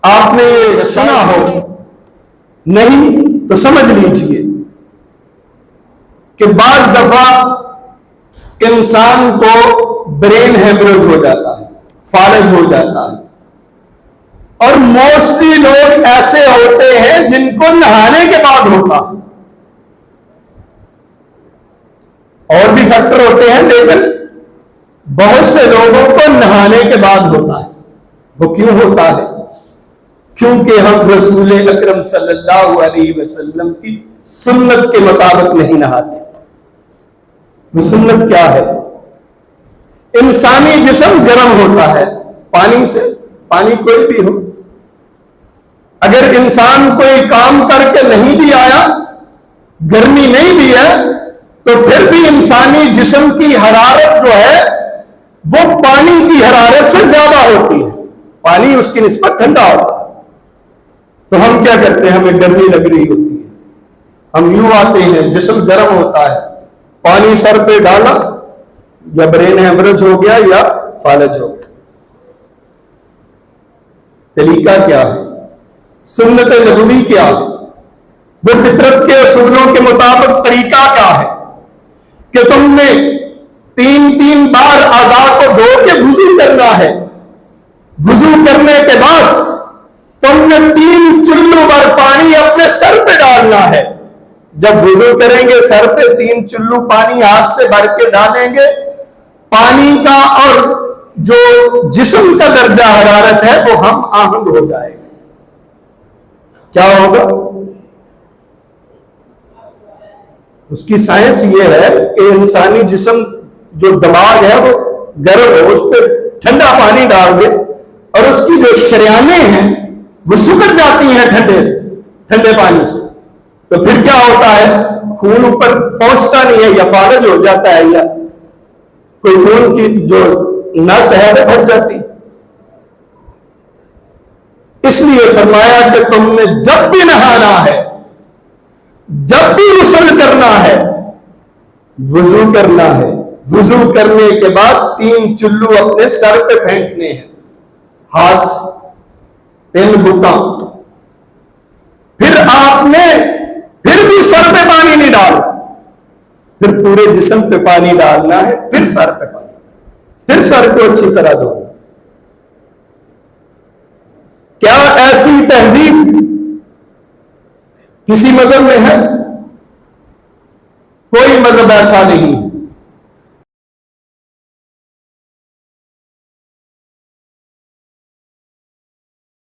آپ نے سنا ہو، نہیں تو سمجھ لیجئے کہ بعض دفعہ انسان کو برین ہیمریج ہو جاتا ہے، فالج ہو جاتا ہے، اور موسٹلی لوگ ایسے ہوتے ہیں جن کو نہانے کے بعد ہوتا ہے۔ اور بھی فیکٹر ہوتے ہیں لیکن بہت سے لوگوں کو نہانے کے بعد ہوتا ہے۔ وہ کیوں ہوتا ہے؟ کیونکہ ہم رسول اکرم صلی اللہ علیہ وسلم کی سنت کے مطابق نہیں نہاتے۔ وہ سنت کیا ہے؟ انسانی جسم گرم ہوتا ہے پانی سے، پانی کوئی بھی ہو، اگر انسان کوئی کام کر کے نہیں بھی آیا، گرمی نہیں بھی ہے، تو پھر بھی انسانی جسم کی حرارت جو ہے وہ پانی کی حرارت سے زیادہ ہوتی ہے، پانی اس کی نسبت ٹھنڈا ہوتا ہے۔ تو ہم کیا کرتے ہیں؟ ہمیں گرمی لگ رہی ہوتی ہے، ہم یوں آتے ہیں، جسم گرم ہوتا ہے، پانی سر پہ ڈالا، یا برین ہیمریج ہو گیا یا فالج ہو گیا۔ طریقہ کیا ہے؟ سنت نبوی کیا ہے؟ وہ فطرت کے اصولوں کے مطابق طریقہ کیا ہے کہ تم نے 3 بار اعضاء کو دھو کے وضو کرنا ہے، وضو کرنے کے بعد تم نے 3 چلو بھر پانی اپنے سر پہ ڈالنا ہے۔ جب وضو کریں گے سر پہ 3 چلو پانی ہاتھ سے بھر کے ڈالیں گے، پانی کا اور جو جسم کا درجہ حرارت ہے وہ ہم آہنگ ہو جائے گا۔ کیا ہوگا؟ اس کی سائنس یہ ہے کہ انسانی جسم جو دماغ ہے وہ گرم ہو، اس پہ ٹھنڈا پانی ڈال دے اور اس کی جو شریانیں ہیں وہ سکڑ جاتی ہیں ٹھنڈے پانی سے، تو پھر کیا ہوتا ہے؟ خون اوپر پہنچتا نہیں ہے، یا فالج ہو جاتا ہے، یا کوئی خون کی جو نس ہے وہ پھٹ جاتی۔ اس لیے فرمایا کہ تم نے جب بھی نہانا ہے، جب بھی غسل کرنا ہے، وضو کرنا ہے، وضو کرنے کے بعد 3 چلو اپنے سر پہ پھینکنے ہیں، ہاتھ سے 3 بتا۔ پھر آپ نے پھر بھی سر پہ پانی نہیں ڈالنا، پھر پورے جسم پہ پانی ڈالنا ہے، پھر سر پہ پانی، پھر سر کو اچھی طرح دھونا۔ کیا ایسی تہذیب کسی مذہب میں ہے؟ کوئی مذہب ایسا نہیں ہے۔